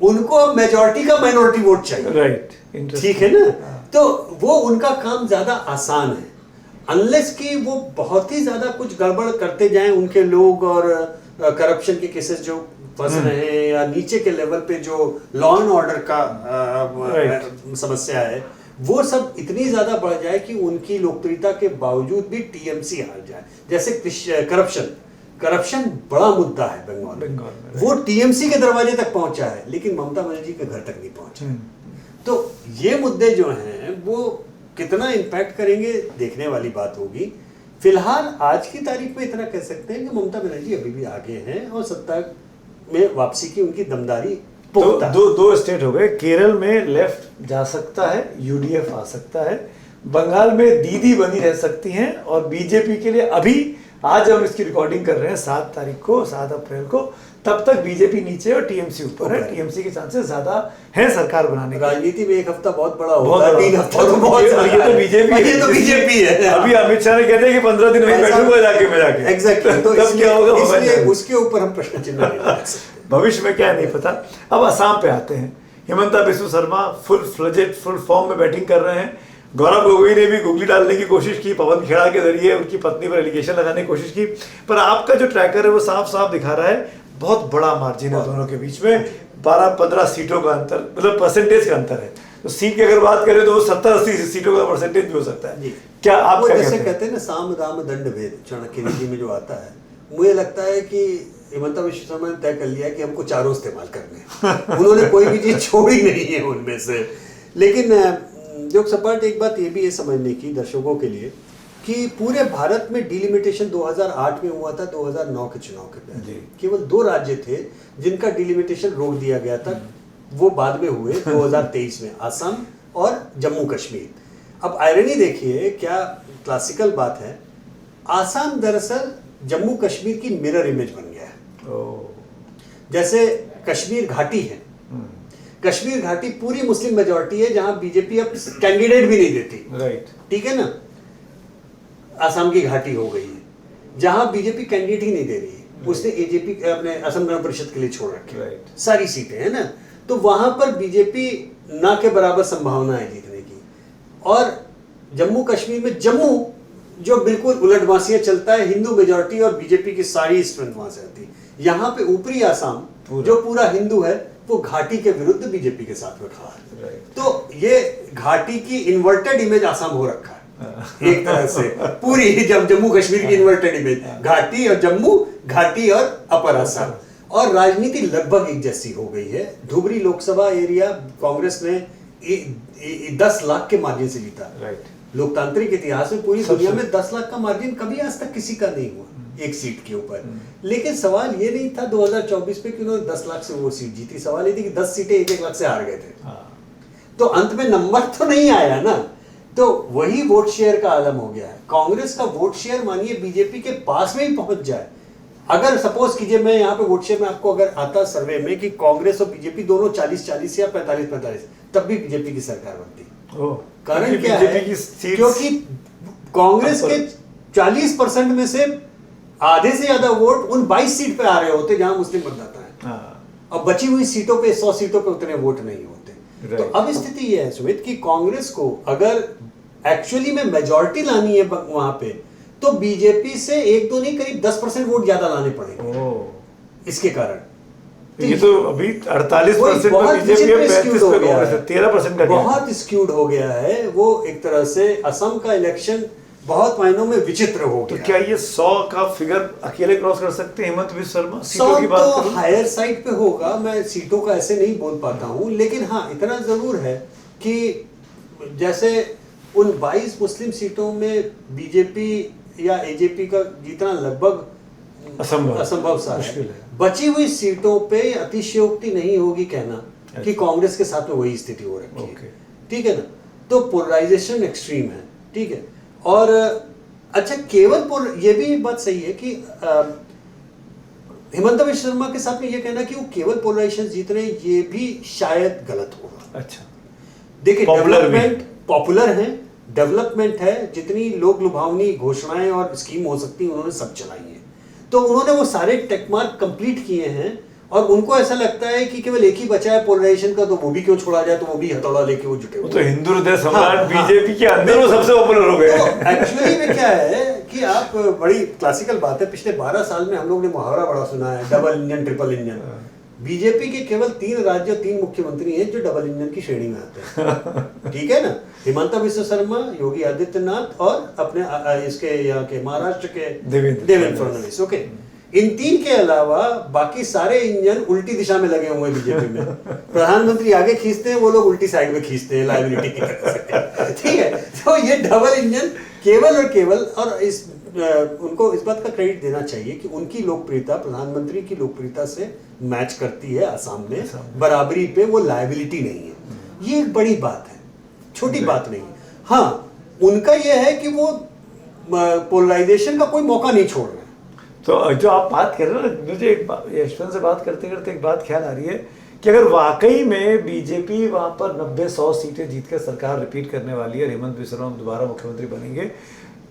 उनको अब मेजॉरिटी का माइनॉरिटी वोट चाहिए, राइट, ठीक है ना। तो वो उनका काम ज्यादा आसान है, अनलेस कि वो बहुत ही ज्यादा कुछ गड़बड़ करते जाएं उनके लोग, और करप्शन के केसेस जो फंस रहे हैं, या नीचे के लेवल पे जो लॉ एंड ऑर्डर का समस्या है, वो सब इतनी ज्यादा बढ़ जाए कि उनकी लोकप्रियता के बावजूद भी टीएमसी हार जाए। जैसे करप्शन बड़ा मुद्दा है बंगाल में, वो टीएमसी के दरवाजे तक पहुंचा है, लेकिन ममता बनर्जी के घर तक नहीं पहुंचा। तो ये मुद्दे जो हैं वो कितना इम्पैक्ट करेंगे देखने वाली बात होगी। फिलहाल आज की तारीख में इतना कह सकते हैं कि ममता बनर्जी अभी भी आगे हैं, और सत्ता में वापसी की उनकी दमदारी तो दो स्टेट हो गए। केरल में लेफ्ट जा सकता है, यूडीएफ आ सकता है, बंगाल में दीदी बनी रह सकती हैं, और बीजेपी के लिए अभी आज हम इसकी रिकॉर्डिंग कर रहे हैं 7 तारीख को, 7 अप्रैल को, तब तक बीजेपी नीचे और टीएमसी ऊपर है। टीएमसी के चांसेस ज्यादा हैं सरकार बनाने के। राजनीति में एक हफ्ता बहुत बड़ा होता है, 3 हफ्ता तो बहुत, ये तो बीजेपी है। अभी अमित शाह ने कहते हैं कि 15 दिन वहीं बैठूंगा जाके एग्जैक्टली, तो तब क्या होगा इसलिए उसके ऊपर हम प्रश्न चिन्ह नहीं लगा सकते। भविष्य में क्या नहीं पता। अब असम पे आते हैं। हिमंता बिस्वा शर्मा फुल फॉर्म में बैटिंग कर रहे हैं। गौरव गोगोई ने भी गुगली डालने की कोशिश की, पवन खेड़ा के जरिए उनकी पत्नी पर एलिगेशन लगाने की कोशिश की, पर आपका जो ट्रैकर है वो साफ साफ दिखा रहा है बहुत बड़ा मार्जिन है दोनों के बीच में, 12-15 सीटों का अंतर, मतलब परसेंटेज का अंतर है। तो सीट की अगर बात करें तो 70-80 सीटों का परसेंटेज भी हो सकता है। क्या आप जैसे कहते हैं ना, साम दाम दंड भेद चाणक्य नीति में जो आता है, मुझे लगता है कि हिमंता बिस्वा शर्मा ने तय कर लिया कि हमको चारों इस्तेमाल करने उन्होंने कोई भी चीज छोड़ी नहीं है उनमें से। लेकिन जो सपाट एक बात ये भी है समझने की दर्शकों के लिए कि पूरे भारत में डिलिमिटेशन 2008 में हुआ था, 2009 के चुनाव के पहले केवल 2 राज्य थे जिनका डिलिमिटेशन रोक दिया गया था, वो बाद में हुए 2023 में, असम और जम्मू कश्मीर। अब आयरनी देखिए, क्या क्लासिकल बात है, आसाम दरअसल जम्मू कश्मीर की मिरर इमेज बन गया है। जैसे कश्मीर घाटी है, कश्मीर घाटी पूरी मुस्लिम मेजॉरिटी है, जहां बीजेपी अब कैंडिडेट भी नहीं देती, राइट, ठीक है ना। असम की घाटी हो गई है, जहां बीजेपी कैंडिडेट ही नहीं दे रही है, उसने एजेपी अपने असम गण परिषद के लिए छोड़ रखे, सारी सीटें है ना, तो वहां पर बीजेपी ना के बराबर संभावना है जीतने की। और जम्मू कश्मीर में जम्मू जो बिल्कुल उलटवासियां चलता है, हिंदू मेजॉरिटी और बीजेपी की सारी स्ट्रेंथ वहां से आती है। यहाँ पे ऊपरी आसाम जो पूरा हिंदू है, वो घाटी के विरुद्ध बीजेपी के साथ में खड़ा है। तो ये घाटी की इन्वर्टेड इमेज आसाम हो रखा है एक तरह से, पूरी जब जम्मू कश्मीर की इन्वर्टेड इमेज, घाटी और जम्मू, घाटी और अपर आसाम। और राजनीति लगभग एक जैसी हो गई है। धुबरी लोकसभा एरिया कांग्रेस ने 10 लाख के मार्जिन से जीता। लोकतांत्रिक इतिहास में पूरी दुनिया में 10 लाख का मार्जिन कभी आज तक किसी का नहीं हुआ एक सीट के ऊपर। लेकिन सवाल ये नहीं था 2024 पे कि उन्होंने 10 लाख से वो सीट जीती, सवाल ये थी कि 10 सीटें 1-1 लाख से हार गए थे। तो अंत में नंबर तो नहीं आया ना, तो वही वोट शेयर का आलम हो गया है। कांग्रेस का वोट शेयर मानिए बीजेपी के पास में ही पहुंच जाए, अगर सपोज कीजिए मैं यहाँ पे वोट शेयर में आपको अगर आता सर्वे में कि कांग्रेस और बीजेपी दोनों 40-40 या 45-45, तब भी बीजेपी की सरकार बनती। कारण क्या है, क्योंकि कांग्रेस के 40% में से आधे से ज्यादा वोट उन 22 सीट पे आ रहे होते जहां मुस्लिम मतदाता है, और बची हुई सीटों पे 100 सीटों पे उतने वोट नहीं होते। तो अब स्थिति यह है सुमित कि कांग्रेस को अगर एक्चुअली में मेजॉरिटी लानी है वहां पे, तो बीजेपी से 1-2 नहीं करीब 10% वोट ज्यादा लाने पड़ेंगे। इसके कारण ये तो अभी 48% बीजेपी है, 35 पे 13% का बहुत स्क्यूड हो गया है। वो एक तरह से असम का इलेक्शन बहुत मायनों में विचित्र हो तो गया। क्या ये 100 का फिगर अकेले क्रॉस कर सकते हैं हेमंत बिस्वा शर्मा? 100 सीटों की बात तो करूं? हायर साइड पे होगा, मैं सीटों का ऐसे नहीं बोल पाता हूँ, लेकिन हाँ इतना जरूर है कि जैसे उन 22 मुस्लिम सीटों में बीजेपी या एजेपी का जीतना लगभग असंभव सा मुश्किल है। है। बची हुई सीटों पे अतिशयोक्ति नहीं होगी कहना कि कांग्रेस के साथ में वही स्थिति हो रखी है, ठीक है ना। तो पोलराइजेशन एक्सट्रीम है, ठीक है। और अच्छा केवल ये भी एक बात सही है कि हिमंता बिस्वा शर्मा के साथ में ये कहना कि वो केवल पोलराइजेशन जीत रहे हैं, ये भी शायद गलत होगा। अच्छा, देखिए Popular डेवलपमेंट पॉपुलर है, डेवलपमेंट है, जितनी लोक लुभावनी घोषणाएं और स्कीम हो सकती है उन्होंने सब चलाई है। तो उन्होंने वो सारे टेक मार्क कंप्लीट किए हैं और उनको ऐसा लगता है कि केवल एक ही बचा है पोलराइजेशन का, तो वो भी क्यों छोड़ा जाए, तो वो भी हथौड़ा लेके वो जुटे वो हुए तो हैं। हिंदू हृदय सम्राट हाँ, बीजेपी के अंदर वो सबसे पॉपुलर हो गए। तो एक्चुअली में क्या है कि आप बड़ी क्लासिकल बात है, पिछले 12 साल में हम लोग ने मुहावरा बड़ा सुना है, double engine triple engine. BJP के केवल 3 राज्य 3 मुख्यमंत्री हैं जो डबल इंजन की श्रेणी में आते हैं, ठीक है ना। हिमंता बिस्वा शर्मा, योगी आदित्यनाथ और अपने इसके यहाँ के महाराष्ट्र के देवेंद्र फडणवीस। ओके, इन 3 के अलावा बाकी सारे इंजन उल्टी दिशा में लगे हुए हैं बीजेपी में। प्रधानमंत्री आगे खींचते हैं, वो लोग उल्टी साइड में खींचते हैं लायबिलिटी की तरह से, ठीक है। तो ये डबल इंजन केवल और केवल, और उनको इस बात का क्रेडिट देना चाहिए कि उनकी लोकप्रियता प्रधानमंत्री की लोकप्रियता से मैच करती है असम में, बराबरी पे, वो लायबिलिटी नहीं है। ये एक बड़ी बात है, छोटी बात नहीं है। हाँ, उनका यह है कि वो पोलराइजेशन का कोई मौका नहीं छोड़ रहे। तो जो आप बात कर रहे हो ना, मुझे यशवंत से बात करते करते एक बात ख्याल आ रही है कि अगर वाकई में बीजेपी वहां पर 90-100 सीटें जीतकर सरकार रिपीट करने वाली है और हेमंत बिस्वा शर्मा दोबारा मुख्यमंत्री बनेंगे,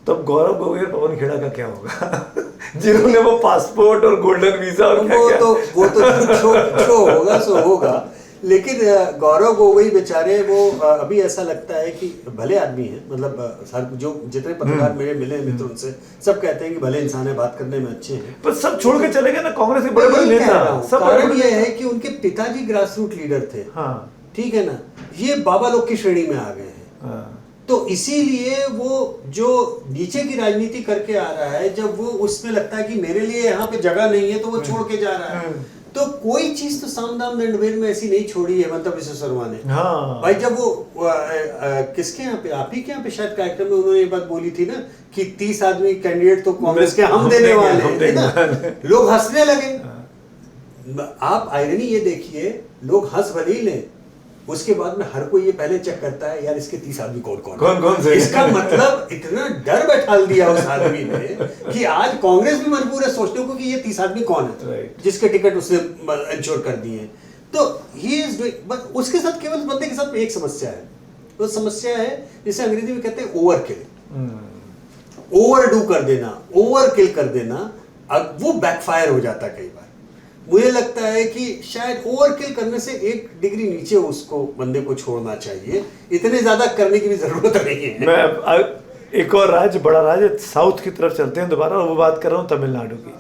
तब गौरव गोगोई और पवन खेड़ा का क्या होगा? जिन्होंने वो पासपोर्ट और गोल्डन वीजा और वो तो होगा सो होगा, लेकिन गौरव गोगोई बेचारे वो अभी ऐसा लगता है कि भले आदमी हैं, मतलब जो जितने पत्रकार मेरे मिले मित्र उनसे सब कहते हैं कि भले इंसान है, बात करने में अच्छे हैं, पर सब छोड़ के चले गए ना कांग्रेस के बड़े बड़े नेता। सब कारण ये है कि उनके पिताजी ग्रास रूट लीडर थे, हाँ, ठीक है ना, ये बाबा लोग की श्रेणी में आ गए हैं। हाँ। तो इसीलिए वो जो नीचे की राजनीति करके आ रहा है, जब वो उसमें लगता है कि मेरे लिए यहाँ पे जगह नहीं है, तो वो छोड़ के जा रहा है। तो कोई चीज तो साम दाम दंड भेद में ऐसी नहीं छोड़ी है हिमंता बिस्वा शर्मा ने। हाँ। भाई जब वो किसके यहाँ पे, आप ही के यहाँ पे शायद कार्यक्रम में उन्होंने ये बात बोली थी ना कि 30 आदमी कैंडिडेट तो कांग्रेस के हम देने वाले हैं ना, लोग हंसने लगे। आप आयरनी ये देखिए, लोग हंस भले ही लें, उसके बाद में हर कोई ये पहले चेक करता है यार इसके 30 आदमी कौन से। इसका मतलब इतना डर बैठाल दिया उस आदमी ने कि आज कांग्रेस भी मजबूर है सोचने को कि ये 30 आदमी कौन है जिसके टिकट उसने इंश्योर कर दिए। तो ही इज डूइंग, बट उसके साथ केवल बंदे के साथ एक समस्या है, वो समस्या है जिसे अंग्रेजी में कहते हैं ओवरकिल, ओवरडू कर देना, ओवरकिल कर देना। अब वो बैकफायर हो जाता है कई बार। मुझे लगता है कि शायद ओवरकिल करने से 1 डिग्री नीचे उसको बंदे को छोड़ना चाहिए, इतने ज्यादा करने की भी जरूरत नहीं है। मैं एक और राज्य, बड़ा राज्य साउथ की तरफ चलते हैं दोबारा, और वो बात कर रहा हूँ तमिलनाडु की।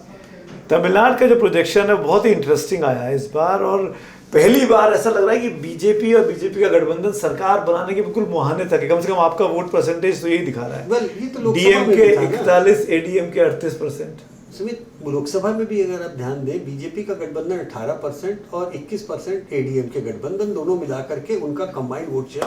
तमिलनाडु का जो प्रोजेक्शन है बहुत ही इंटरेस्टिंग आया है इस बार, और पहली बार ऐसा लग रहा है कि बीजेपी और बीजेपी का गठबंधन सरकार बनाने के बिल्कुल मुहाने तक है। कम से कम आपका वोट परसेंटेज तो यही दिखा रहा है। DMK 41, ADMK 38%। सुमित, लोकसभा में भी अगर आप ध्यान दें, बीजेपी का गठबंधन 18% और 21% एडीएम के गठबंधन, दोनों मिलाकर के उनका कंबाइंड वोट शेयर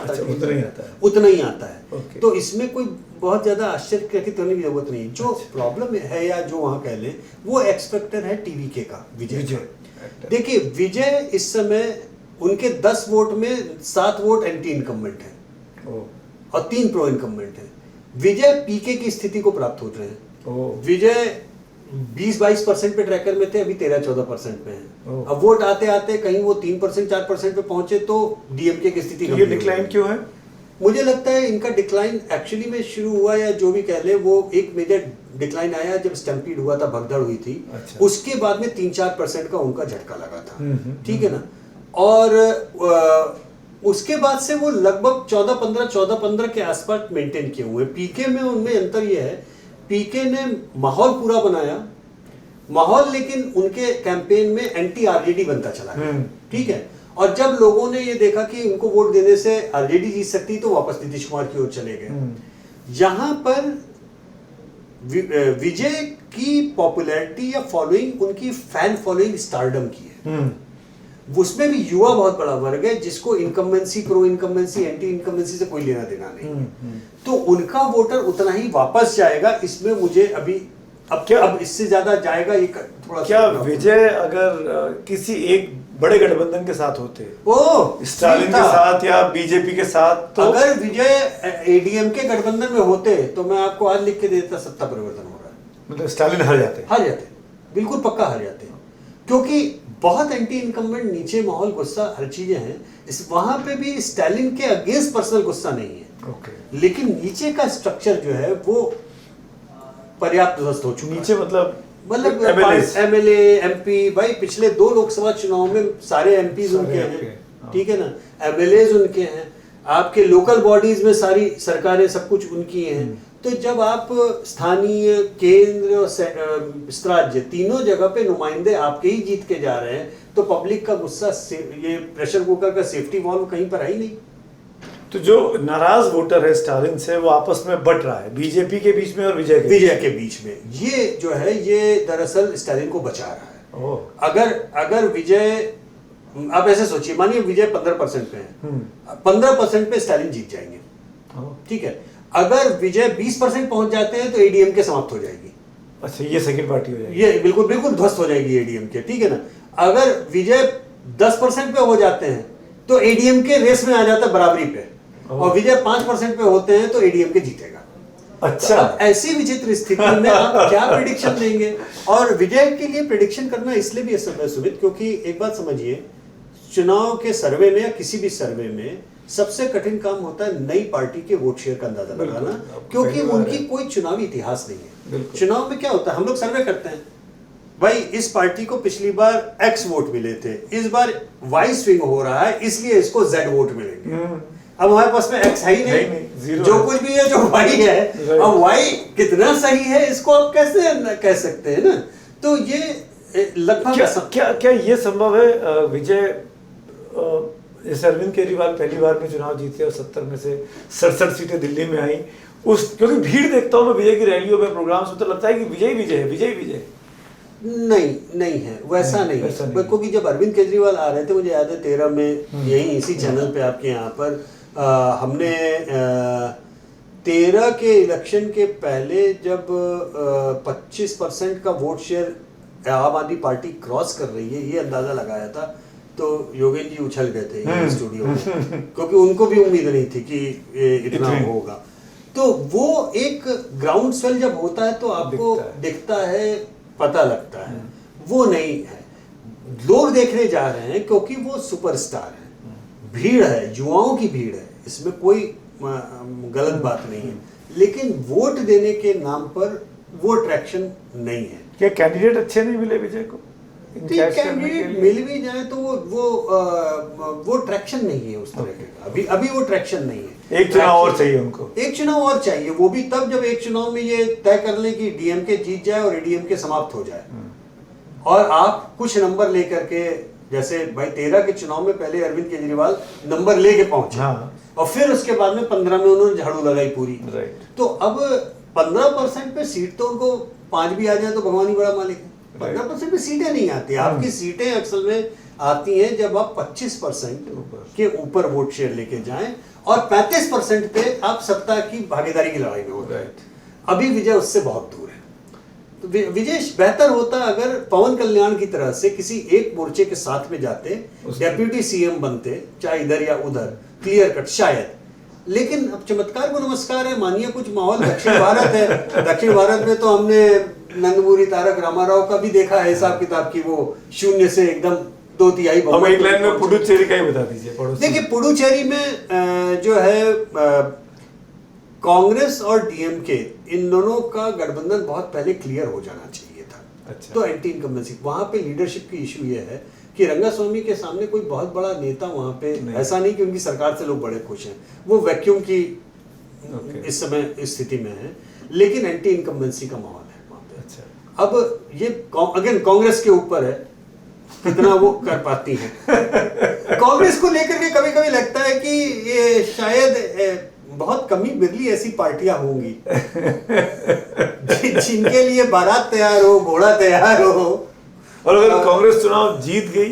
उतना ही आता है। तो इसमें कोई बहुत ज्यादा आश्चर्यचकित होने की जरूरत नहीं। जो प्रॉब्लम है या जो वहां कह लें, वो एक्स फैक्टर है टीवीके का, विजय। देखिए विजय इस समय उनके 10 वोट में 7 वोट एंटी इनकम्बेंट है और 3 प्रो इनकम्बेंट है। विजय पीके की स्थिति को प्राप्त हो रहे हैं। विजय 20-22% पे ट्रैकर में थे, अभी 13-14% पे हैं। अब वोट आते आते कहीं वो 3% 4% पे पहुंचे, तो डीएमके की स्थिति ये डिक्लाइन क्यों है? मुझे लगता है इनका डिक्लाइन एक्चुअली में शुरू हुआ, या जो भी कह ले, वो एक मेजर डिक्लाइन आया जब स्टैम्पीड हुआ था, भगदड़ हुई थी। अच्छा। उसके बाद में 3-4% का उनका झटका लगा था, ठीक है ना। और उसके बाद से वो लगभग 14-15 के आसपास मेंटेन किए हुए। पीके में उनमें अंतर यह है, पीके ने माहौल पूरा बनाया, माहौल लेकिन उनके कैंपेन में एंटी आरजेडी बनता चला गया, ठीक है। और जब लोगों ने ये देखा कि उनको वोट देने से आरजेडी जीत सकती, तो वापस नीतीश कुमार की ओर चले गए। जहां पर विजय की पॉपुलैरिटी या फॉलोइंग उनकी फैन फॉलोइंग स्टारडम की है। उसमें भी युवा बहुत बड़ा वर्ग है जिसको incumbency, pro incumbency, anti incumbency से कोई लेना देना नहीं है। तो उनका वोटर उतना ही वापस जाएगा, इसमें मुझे अभी अब इससे ज्यादा जाएगा ये थोड़ा। क्या विजय अगर किसी एक बड़े गठबंधन के साथ होते, स्टालिन के साथ या बीजेपी के साथ, तो अगर विजय एडीएम के गठबंधन में होते तो मैं आपको आज लिख के देता सत्ता परिवर्तन हो रहा है। मतलब स्टालिन हार जाते, बिल्कुल पक्का हार जाते, क्योंकि बहुत एंटी इनकम्बेंट नीचे माहौल, गुस्सा, हर चीजें हैं। इस वहां पे भी स्टालिन के अगेंस्ट पर्सनल गुस्सा नहीं है, लेकिन नीचे का स्ट्रक्चर जो है वो पर्याप्त ध्वस्त हो चुका। नीचे मतलब एमएलए, एमपी, भाई पिछले 2 लोकसभा चुनाव में सारे एमपीज उनके हैं, ठीक है ना, एमएलए उनके हैं, आपके लोकल बॉडीज में सारी सरकारें सब कुछ उनकी हैं। तो जब आप स्थानीय, केंद्र और राज्य तीनों जगह पे नुमाइंदे आपके ही जीत के जा रहे हैं, तो पब्लिक का गुस्सा, ये प्रेशर कुकर का सेफ्टी वॉल्व कहीं पर है ही नहीं। तो जो नाराज वोटर है स्टालिन से, वो आपस में बट रहा है बीजेपी के बीच में और विजय के बीच में। ये जो है ये दरअसल स्टालिन को बचा रहा है। अगर विजय, आप ऐसे सोचिए, मानिए विजय 15% पे है, 15% पे स्टालिन जीत जाएंगे, ठीक है। अगर विजय 20% पहुंच जाते हैं तो एडीएम के समाप्त हो जाएगी। अच्छा, ये सेकंड पार्टी हो जाएगी, ये बिल्कुल ध्वस्त हो जाएगी एडीएम के, ठीक है ना। अगर विजय 10% पे हो जाते हैं तो एडीएम के रेस में आ जाता है बराबरी पे, और विजय 5% पे होते हैं तो एडीएम के जीतेगा। अच्छा, तो ऐसी विचित्र स्थिति में आप क्या प्रेडिक्शन देंगे? और विजय के लिए प्रेडिक्शन करना इसलिए भी असंभव है सुमित, क्योंकि एक बात समझिए, चुनाव के सर्वे में या किसी भी सर्वे में सबसे कठिन काम होता है नई पार्टी के वोट शेयर का अंदाजा लगाना, क्योंकि उनकी कोई चुनावी इतिहास नहीं है। चुनाव में क्या होता है, हम लोग सर्वे करते हैं, भाई इस पार्टी को पिछली बार एक्स वोट मिले थे, इस बार वाई स्विंग हो रहा है, इसलिए इसको जेड वोट मिलेंगे। अब हमारे पास में एक्स है ही नहीं, जो कुछ भी है जो वाई है, अब वाई कितना सही है इसको आप कैसे कह सकते हैं ना। तो ये लगभग क्या ये संभव है विजय, जैसे अरविंद केजरीवाल पहली बार में चुनाव जीते और 70 में से 67 सीटें दिल्ली में आई, क्योंकि भीड़ देखता हूँ मैं विजय की रैलियों में, प्रोग्राम से, तो लगता है कि विजय नहीं है, वैसा नहीं है। क्योंकि जब अरविंद केजरीवाल आ रहे थे, मुझे याद है 13 में यही इसी चैनल पे आपके यहाँ पर हमने 13 के इलेक्शन के पहले जब 25% का वोट शेयर आम आदमी पार्टी क्रॉस कर रही है ये अंदाजा लगाया था, तो योगेश जी उछल गए थे स्टूडियो में, क्योंकि उनको भी उम्मीद नहीं थी कि इतना होगा। तो वो एक ग्राउंड स्वेल जब होता है तो आपको दिखता है, पता लगता है, वो नहीं है। लोग देखने जा रहे हैं क्योंकि वो सुपरस्टार है, भीड़ है, युवाओं की भीड़ है, इसमें कोई गलत बात नहीं है, लेकिन वोट देने के नाम पर वो अट्रैक्शन नहीं है। क्या कैंडिडेट अच्छे नहीं मिले विजय को? कैंडिडेट मिल भी जाए तो वो ट्रैक्शन नहीं है उस तरह का, अभी वो ट्रैक्शन नहीं है। एक चुनाव और चाहिए उनको, एक चुनाव और चाहिए, वो भी तब जब एक चुनाव में ये तय कर ले कि डीएमके जीत जाए और एडीएमके समाप्त हो जाए, और आप कुछ नंबर लेकर के, जैसे भाई 13 के चुनाव में पहले अरविंद केजरीवाल नंबर लेके पहुंचे, और फिर उसके बाद में 15 में उन्होंने झाड़ू लगाई पूरी। तो अब 15% पे सीट तो उनको 5 भी आ जाए तो भगवान ही बड़ा मालिक है। 15% पे सीटें नहीं आती, आपकी सीटें अक्सर में आती हैं जब आप 25% के ऊपर वोट शेयर लेके जाएं, और 35% पे आप सत्ता की भागीदारी की लड़ाई में होते हैं। अभी विजय उससे बहुत दूर है। तो विजय बेहतर होता अगर पवन कल्याण की तरह से किसी एक मोर्चे के साथ में जाते, डेप्यूटी सीएम बनते, चाहे इधर या उधर, क्लियर कट शायद। लेकिन अब चमत्कार को नमस्कार है, मानिए कुछ माहौल दक्षिण भारत है, दक्षिण भारत में तो हमने नंदमूरी तारक रामाराव का भी देखा है हिसाब किताब की, वो शून्य से एकदम 2/3 बहुमत। इंग्लैंड में पुडुचेरी का ही बता दीजिए। देखिए पुडुचेरी में जो है कांग्रेस और डीएमके, इन दोनों का गठबंधन बहुत पहले क्लियर हो जाना चाहिए था। अच्छा। तो एंटी इनकम्बेंसी, वहां पे लीडरशिप की इशू ये है कि रंगास्वामी के सामने कोई बहुत बड़ा नेता वहां पे ऐसा नहीं कि उनकी सरकार से लोग बड़े खुश हैं, वो वैक्यूम की इस समय स्थिति में है, लेकिन एंटी इनकम्बेंसी का माहौल है वहां पे। अच्छा। अब ये अगेन कांग्रेस के ऊपर है कितना वो कर पाती है। कांग्रेस को लेकर के कभी कभी लगता है कि ये शायद बहुत कमी बिरली ऐसी पार्टियां होंगी जिनके लिए बारात तैयार हो, घोड़ा तैयार हो। और अगर कांग्रेस चुनाव जीत गई,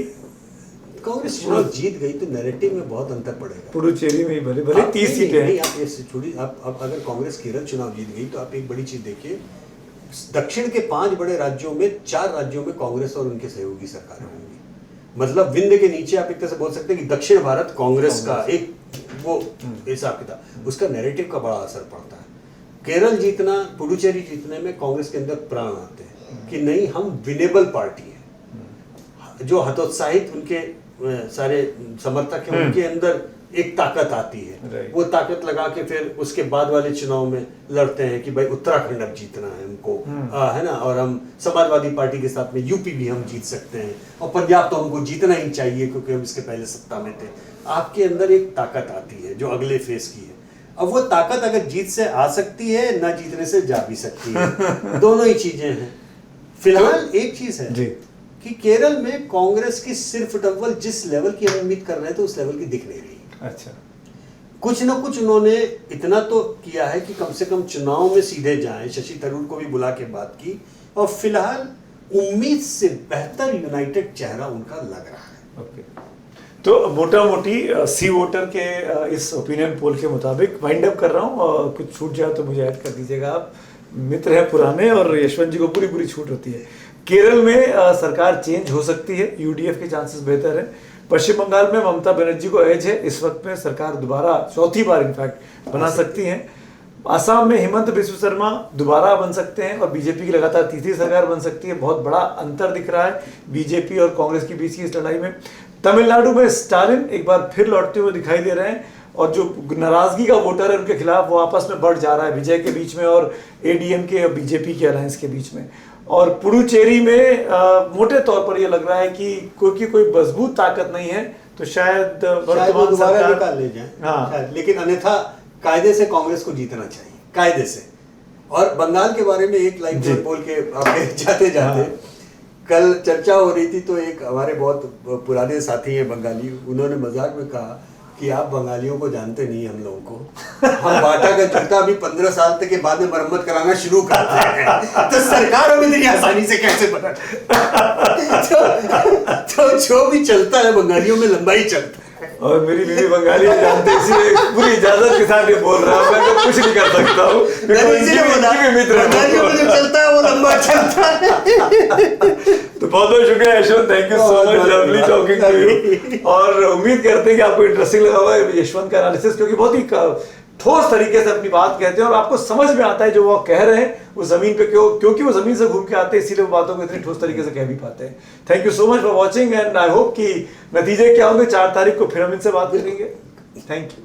कांग्रेस चुनाव जीत गई तो नैरेटिव में बहुत अंतर पड़ेगा। पुडुचेरी में ही भले भले 30 सीटें हैं। आप ये छोड़ी, आप अगर कांग्रेस केरल चुनाव जीत गई तो आप एक बड़ी चीज देखिए, दक्षिण के 5 बड़े राज्यों में 4 राज्यों में कांग्रेस और उनके सहयोगी सरकारें होंगी। मतलब विंध्य के नीचे आप एक तरह से बोल सकते हैं कि दक्षिण भारत कांग्रेस का एक वो हिसाब किताब, उसका नैरेटिव का बड़ा असर पड़ता है। केरल जीतना, पुडुचेरी जीतने में कांग्रेस के अंदर प्राण आते हैं कि नहीं, हम विनेबल पार्टी है। जो हतोत्साहित उनके सारे समर्थक हैं, उनके अंदर एक ताकत आती है। वो ताकत लगा के फिर उसके बाद वाले चुनाव में लड़ते हैं कि भाई उत्तराखंड अब जीतना है हमको, है ना, और हम समाजवादी पार्टी के साथ में यूपी भी हम जीत सकते हैं, और पंजाब तो हमको जीतना ही चाहिए क्योंकि हम इसके पहले सत्ता में थे। आपके अंदर एक ताकत आती है जो अगले फेज की है। अब वो ताकत अगर जीत से आ सकती है, ना जीतने से जा भी सकती है। दोनों ही चीजें हैं। फिलहाल एक चीज है जी कि केरल में कांग्रेस की सिर्फ डबल जिस लेवल की हम उम्मीद कर रहे थे उस लेवल की दिख नहीं रही। अच्छा, कुछ ना कुछ उन्होंने इतना तो किया है कि कम से कम चुनाव में सीधे जाएं, शशि थरूर को भी बुला के बात की, और फिलहाल उम्मीद से बेहतर यूनाइटेड चेहरा उनका लग रहा है। ओके। तो मोटा मोटी सी वोटर के इस ओपिनियन पोल के मुताबिक वाइंड अप कर रहा हूँ, और कुछ छूट जाए तो मुझे ऐड कर दीजिएगा। आप मित्र हैं पुराने, और यशवंत जी को पूरी पूरी छूट होती है। केरल में सरकार चेंज हो सकती है, यूडीएफ के चांसेस बेहतर है। पश्चिम बंगाल में ममता बनर्जी को एज है, इस वक्त में सरकार दोबारा चौथी बार इनफैक्ट बना सकती हैं। आसाम में हेमंत बिस्व शर्मा दोबारा बन सकते हैं, और बीजेपी की लगातार तीसरी सरकार बन सकती है। बहुत बड़ा अंतर दिख रहा है बीजेपी और कांग्रेस के बीच की इस लड़ाई में। तमिलनाडु में स्टालिन एक बार फिर लौटते हुए दिखाई दे रहे हैं, और जो नाराजगी का वोटर है उनके खिलाफ वो आपस में बढ़ जा रहा है, विजय के बीच में और एडीएमके और बीजेपी के अलायंस के बीच में। और पुडुचेरी में मोटे तौर पर ये लग रहा है कि क्योंकि कोई मजबूत ताकत नहीं है तो शायद वर्तमान सरकार निकाल ले जाए। हाँ, लेकिन अन्यथा कायदे से कांग्रेस को जीतना चाहिए, कायदे से। और बंगाल के बारे में एक लाइन बोल के जाते जाते, कल चर्चा हो रही थी तो एक हमारे बहुत पुराने साथी हैं बंगाली, उन्होंने मजाक में कहा कि आप बंगालियों को जानते नहीं, हम लोगों को हम बाटा का जूता भी 15 साल तक के बाद में मरम्मत कराना शुरू करते हैं, तो सरकारों में इतनी आसानी से कैसे बना। तो जो भी चलता है बंगालियों में लंबाई चलता है। और मेरी बीवी बंगाली में जानते, इसलिए पूरी इजाजत के साथ ये बोल रहा हूँ, मैं तो कुछ नहीं कर सकता हूँ। जो चलता है वो लंबा चलता है। तो बहुत बहुत शुक्रिया Yashwant, thank you so much, lovely talking to you. और उम्मीद करते हैं कि आपको इंटरेस्टिंग लगा होगा यशवंत का एनालिसिस, क्योंकि बहुत ही ठोस तरीके से अपनी बात कहते हैं और आपको समझ में आता है जो वो कह रहे हैं वो जमीन पे क्योंकि वो जमीन से घूम के आते हैं, इसीलिए वो बातों को इतनी ठोस तरीके से कह भी पाते हैं। Thank you so much for watching, and I hope कि नतीजे क्या होंगे 4 तारीख को फिर हम इनसे बात करेंगे। Thank you.